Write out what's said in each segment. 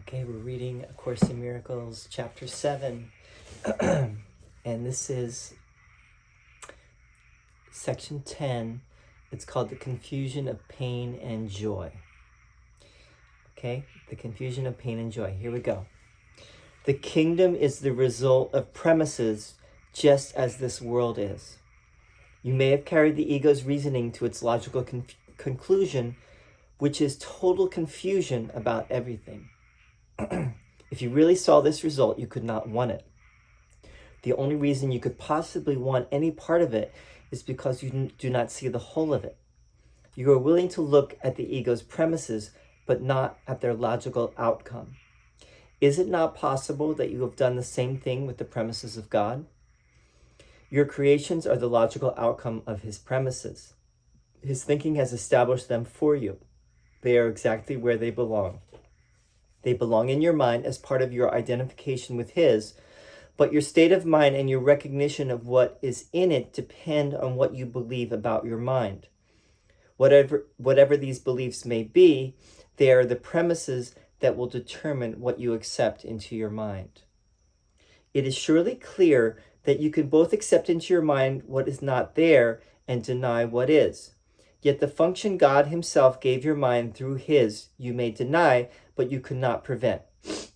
Okay, we're reading A Course in Miracles, Chapter 7, and this is Section 10. It's called The Confusion of Pain and Joy. Okay, the confusion of pain and joy. Here we go. The kingdom is the result of premises, just as this world is. You may have carried the ego's reasoning to its logical conclusion, which is total confusion about everything. If you really saw this result, you could not want it. The only reason you could possibly want any part of it is because you do not see the whole of it. You are willing to look at the ego's premises, but not at their logical outcome. Is it not possible that you have done the same thing with the premises of God? Your creations are the logical outcome of his premises. His thinking has established them for you. They are exactly where they belong. They belong in your mind as part of your identification with his, but your state of mind and your recognition of what is in it depend on what you believe about your mind. Whatever these beliefs may be, they are the premises that will determine what you accept into your mind. It is surely clear that you can both accept into your mind what is not there and deny what is. Yet the function God himself gave your mind through his, you may deny, but you could not prevent.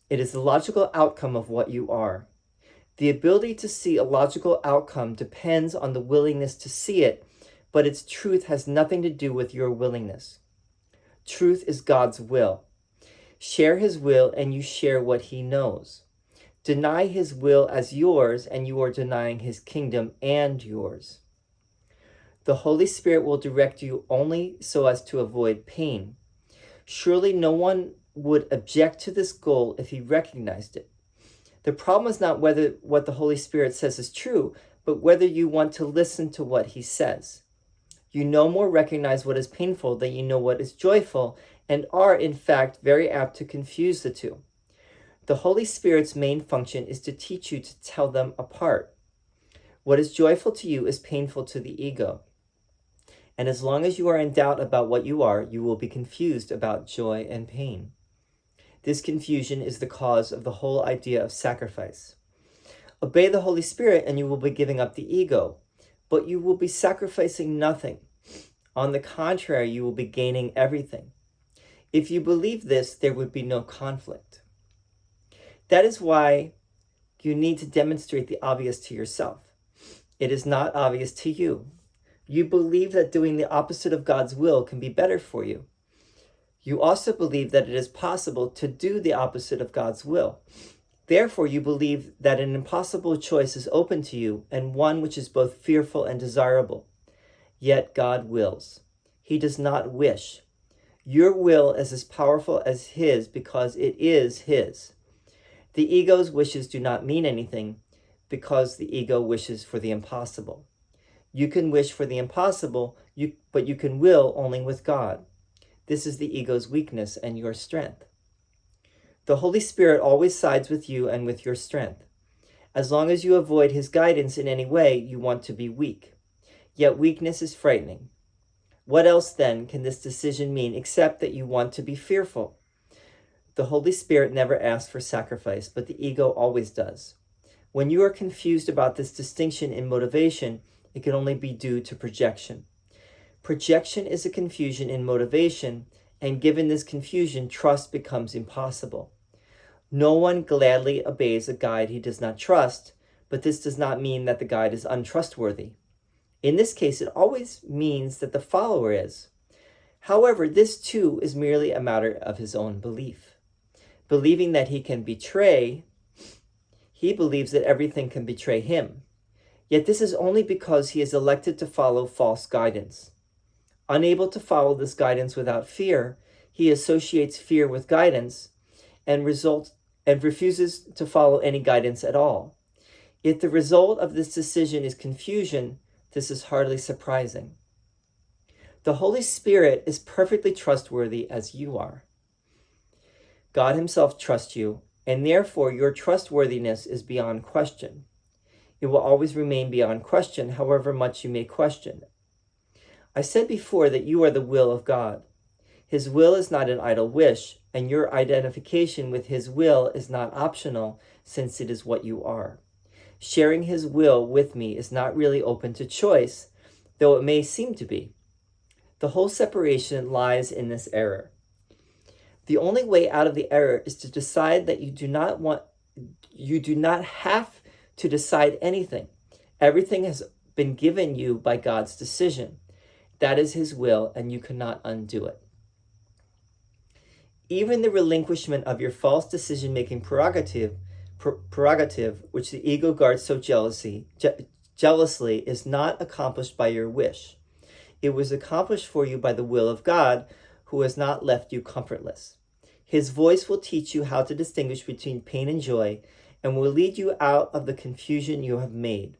It is the logical outcome of what you are. The ability to see a logical outcome depends on the willingness to see it, but its truth has nothing to do with your willingness. Truth is God's will. Share his will and you share what he knows. Deny his will as yours and you are denying his kingdom and yours. The Holy Spirit will direct you only so as to avoid pain. Surely no one would object to this goal if he recognized it. The problem is not whether what the Holy Spirit says is true, but whether you want to listen to what he says. You no more recognize what is painful than you know what is joyful, and are, in fact, very apt to confuse the two. The Holy Spirit's main function is to teach you to tell them apart. What is joyful to you is painful to the ego. And as long as you are in doubt about what you are, you will be confused about joy and pain. This confusion is the cause of the whole idea of sacrifice. Obey the Holy Spirit and you will be giving up the ego, but you will be sacrificing nothing. On the contrary, you will be gaining everything. If you believe this, there would be no conflict. That is why you need to demonstrate the obvious to yourself. It is not obvious to you. You believe that doing the opposite of God's will can be better for you. You also believe that it is possible to do the opposite of God's will. Therefore, you believe that an impossible choice is open to you and one which is both fearful and desirable. Yet God wills. He does not wish. Your will is as powerful as his because it is his. The ego's wishes do not mean anything because the ego wishes for the impossible. You can wish for the impossible, but you can will only with God. This is the ego's weakness and your strength. The Holy Spirit always sides with you and with your strength. As long as you avoid his guidance in any way, you want to be weak. Yet weakness is frightening. What else then can this decision mean except that you want to be fearful? The Holy Spirit never asks for sacrifice, but the ego always does. When you are confused about this distinction in motivation, it can only be due to projection. Projection is a confusion in motivation, and given this confusion, trust becomes impossible. No one gladly obeys a guide he does not trust, but this does not mean that the guide is untrustworthy. In this case, it always means that the follower is. However, this too is merely a matter of his own belief. Believing that he can betray, he believes that everything can betray him. Yet this is only because he is elected to follow false guidance. Unable to follow this guidance without fear, he associates fear with guidance and refuses to follow any guidance at all. If the result of this decision is confusion, this is hardly surprising. The Holy Spirit is perfectly trustworthy as you are. God himself trusts you, and therefore your trustworthiness is beyond question. It will always remain beyond question, however much you may question. I said before that you are the will of God. His will is not an idle wish, and your identification with his will is not optional, since it is what you are. Sharing his will with me is not really open to choice, though it may seem to be. The whole separation lies in this error. The only way out of the error is to decide that you do not have to decide anything. Everything has been given you by God's decision. That is his will, and you cannot undo it. Even the relinquishment of your false decision-making prerogative, which the ego guards so jealously, is not accomplished by your wish. It was accomplished for you by the will of God, who has not left you comfortless. His voice will teach you how to distinguish between pain and joy, and will lead you out of the confusion you have made.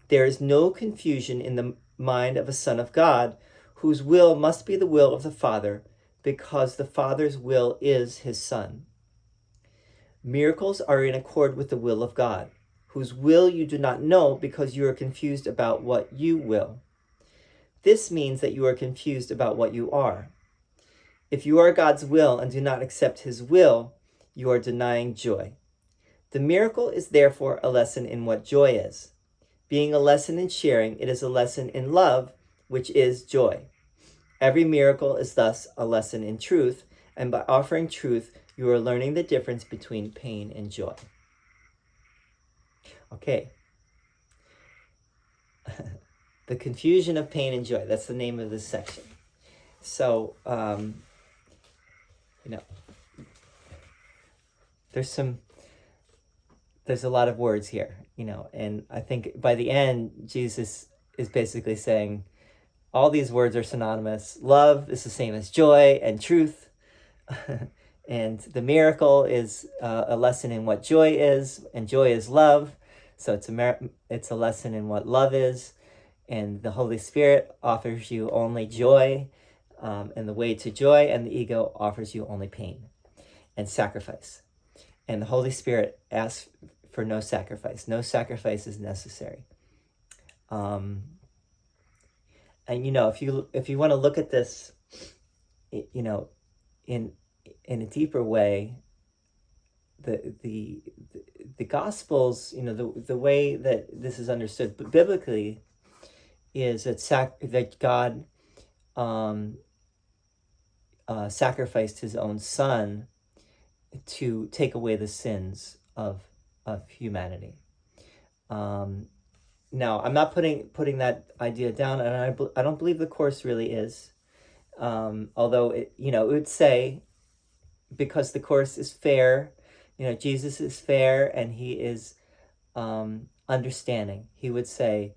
There is no confusion in the mind of a son of God, whose will must be the will of the Father, because the Father's will is his Son. Miracles are in accord with the will of God, whose will you do not know because you are confused about what you will. This means that you are confused about what you are. If you are God's will and do not accept his will, you are denying joy. The miracle is therefore a lesson in what joy is. Being a lesson in sharing, it is a lesson in love, which is joy. Every miracle is thus a lesson in truth, and by offering truth, you are learning the difference between pain and joy. Okay. The confusion of pain and joy. That's the name of this section. So, there's a lot of words here, and I think by the end, Jesus is basically saying all these words are synonymous. Love is the same as joy and truth. And the miracle is a lesson in what joy is, and joy is love. So it's a lesson in what love is. And the Holy Spirit offers you only joy and the way to joy, and the ego offers you only pain and sacrifice. And the Holy Spirit asks for no sacrifice. No sacrifice is necessary. And if you want to look at this, in a deeper way, the Gospels, the way that this is understood biblically, is that God sacrificed his own Son to take away the sins of humanity. Now, I'm not putting that idea down, and I don't believe the Course really is. Although it would say, because the Course is fair, Jesus is fair and he is understanding. He would say,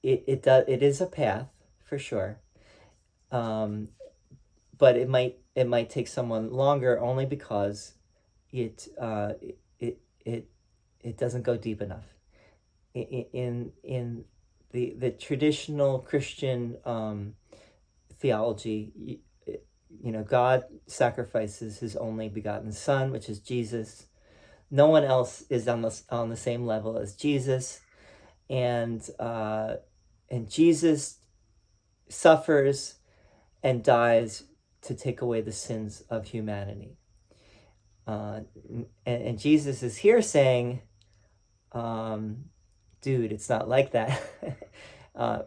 it is a path for sure, but it might take someone longer only because it doesn't go deep enough. In the traditional Christian theology, God sacrifices his only begotten Son, which is Jesus. No one else is on the same level as Jesus, and Jesus suffers and dies to take away the sins of humanity. And Jesus is here saying, dude, it's not like that.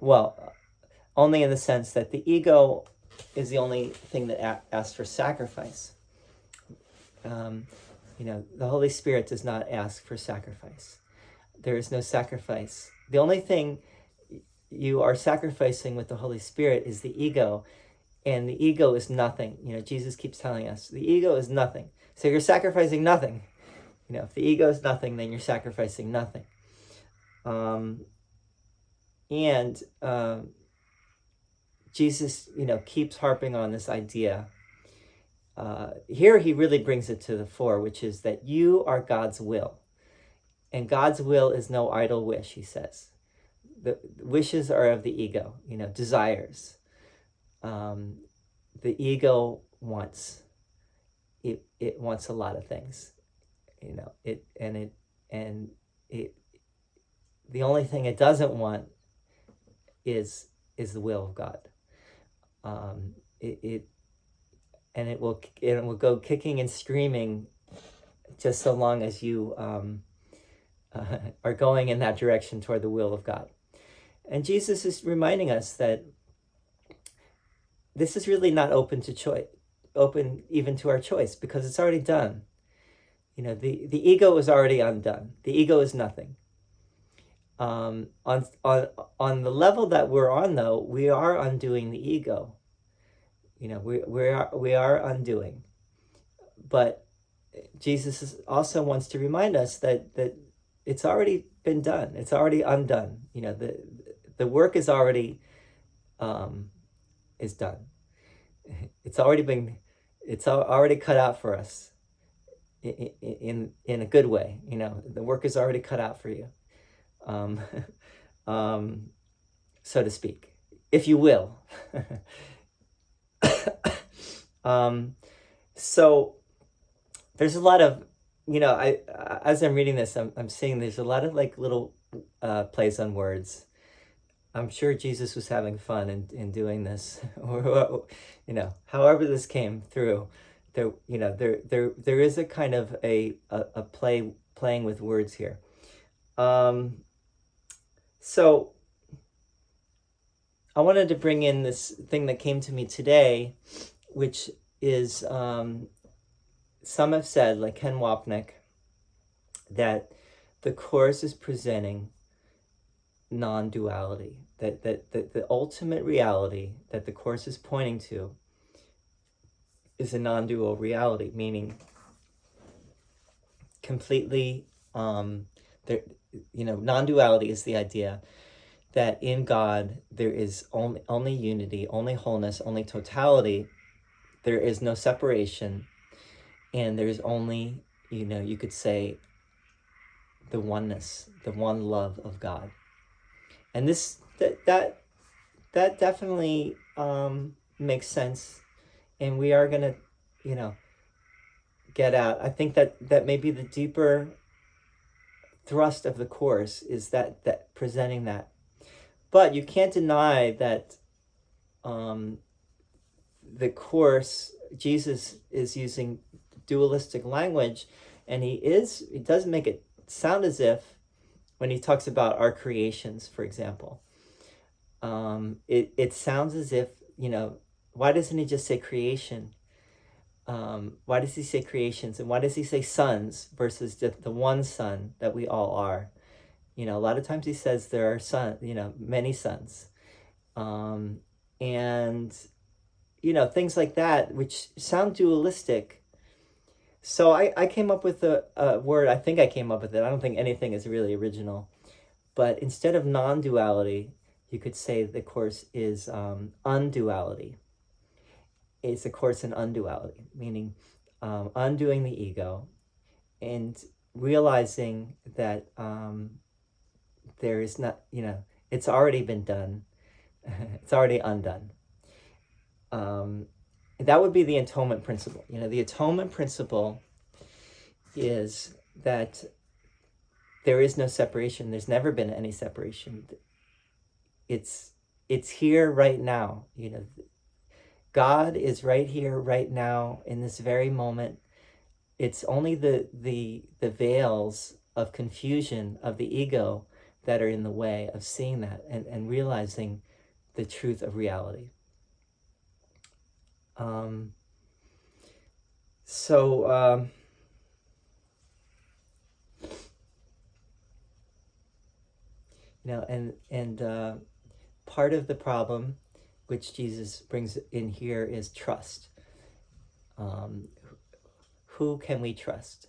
Well, only in the sense that the ego is the only thing that asks for sacrifice. The Holy Spirit does not ask for sacrifice. There is no sacrifice. The only thing you are sacrificing with the Holy Spirit is the ego, and the ego is nothing. Jesus keeps telling us the ego is nothing. So you're sacrificing nothing. If the ego is nothing, then you're sacrificing nothing. And Jesus, keeps harping on this idea. Here he really brings it to the fore, which is that you are God's will. And God's will is no idle wish, he says. The wishes are of the ego, desires. The ego wants. It wants a lot of things. The only thing it doesn't want is the will of God. it will go kicking and screaming just so long as you are going in that direction toward the will of God. And Jesus is reminding us that this is really not open to choice, open even to our choice, because it's already done. The ego is already undone. The ego is nothing. On the level that we're on, though, we are undoing the ego. We are undoing. But Jesus also wants to remind us that it's already been done. It's already undone. The work is already is done. It's already cut out for us in a good way. The work is already cut out for you, so to speak, if you will. So there's a lot of, as I'm reading this, I'm seeing there's a lot of like little plays on words. I'm sure Jesus was having fun in doing this, or however this came through. There is a kind of a playing with words here. So I wanted to bring in this thing that came to me today, which is some have said, like Ken Wapnick, that the Course is presenting non-duality, that the ultimate reality that the Course is pointing to is a non-dual reality, meaning completely non-duality is the idea that in God there is only unity, only wholeness, only totality. There is no separation, and there's only, you could say, the oneness, the one love of God. And that definitely makes sense, and we are gonna, get out. I think that maybe the deeper thrust of the Course is that presenting that. But you can't deny that the Course, Jesus is using dualistic language, and he does make it sound as if, when he talks about our creations, for example, it sounds as if, why doesn't he just say creation? Why does he say creations? And why does he say sons versus the one son that we all are? A lot of times he says there are many sons. And, things like that, which sound dualistic. So I came up with a word. I think I came up with it. I don't think anything is really original. But instead of non-duality, you could say the Course is unduality. It's a Course in unduality, meaning undoing the ego and realizing that there is not, it's already been done. It's already undone. That would be the atonement principle. The atonement principle is that there is no separation. There's never been any separation. It's here right now. God is right here, right now, in this very moment. It's only the veils of confusion of the ego that are in the way of seeing that and realizing the truth of reality. Part of the problem, which Jesus brings in here, is trust. Who can we trust?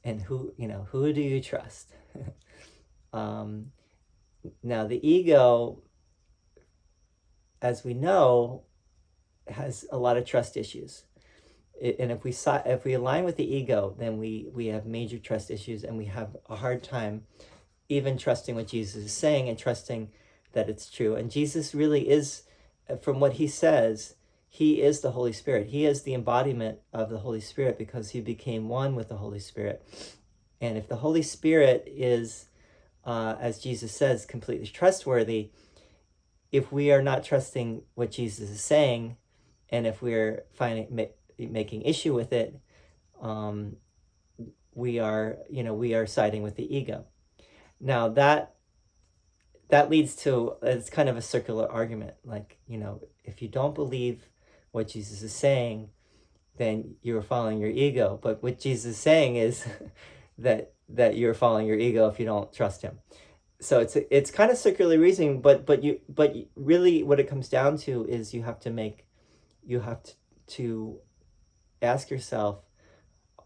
And who do you trust? Now, the ego, as we know, has a lot of trust issues. And if we align with the ego, then we have major trust issues, and we have a hard time even trusting what Jesus is saying and trusting that it's true. And Jesus really is, from what he says, he is the Holy Spirit. He is the embodiment of the Holy Spirit because he became one with the Holy Spirit. And if the Holy Spirit is, as Jesus says, completely trustworthy, if we are not trusting what Jesus is saying, and if we're making issue with it, we are siding with the ego. Now that leads to, it's kind of a circular argument. Like, if you don't believe what Jesus is saying, then you're following your ego. But what Jesus is saying is that you're following your ego if you don't trust him. So it's kind of circular reasoning, but really what it comes down to is you have to ask yourself,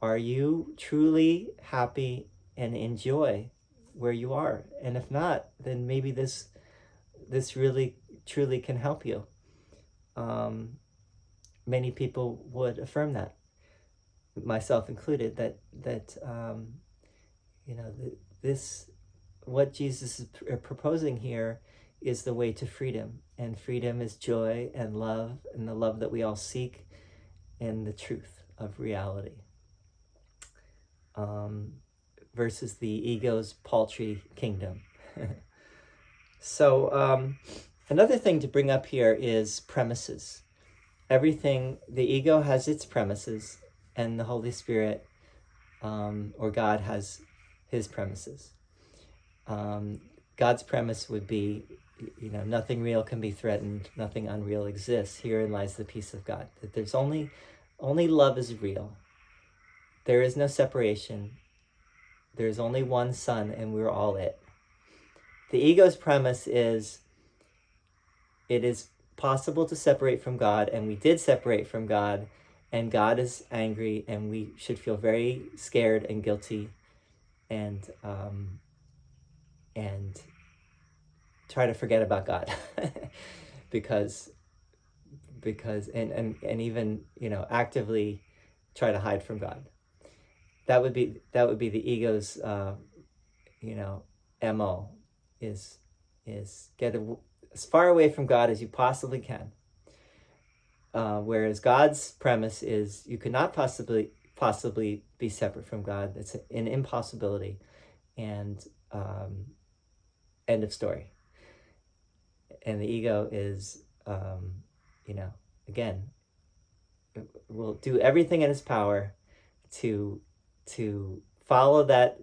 are you truly happy and enjoy where you are? And if not, then maybe this really truly can help you. Many people would affirm that, myself included, that this, what Jesus is proposing here, is the way to freedom. And freedom is joy and love, and the love that we all seek, and the truth of reality. Versus the ego's paltry kingdom. So another thing to bring up here is premises. Everything, the ego has its premises, and the Holy Spirit, or God, has his premises. God's premise would be, nothing real can be threatened, nothing unreal exists. Herein lies the peace of God. That there's only love is real. There is no separation. There's only one Son, and we're all it. The ego's premise is, it is possible to separate from God, and we did separate from God, and God is angry, and we should feel very scared and guilty, and try to forget about God, because and even actively try to hide from God. That would be the ego's MO, is get as far away from God as you possibly can. Whereas God's premise is, you could not possibly be separate from God. It's an impossibility, and end of story. And the ego is, again, will do everything in its power to follow that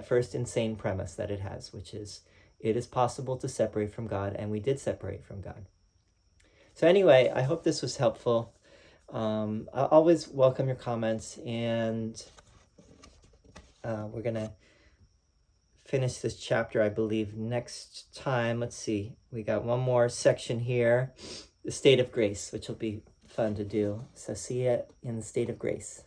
first insane premise that it has, which is, it is possible to separate from God, and we did separate from God. So anyway, I hope this was helpful. I always welcome your comments, and we're going to finish this chapter, I believe, next time. Let's see. We got one more section here, the state of grace, which will be fun to do. So see you in the state of grace.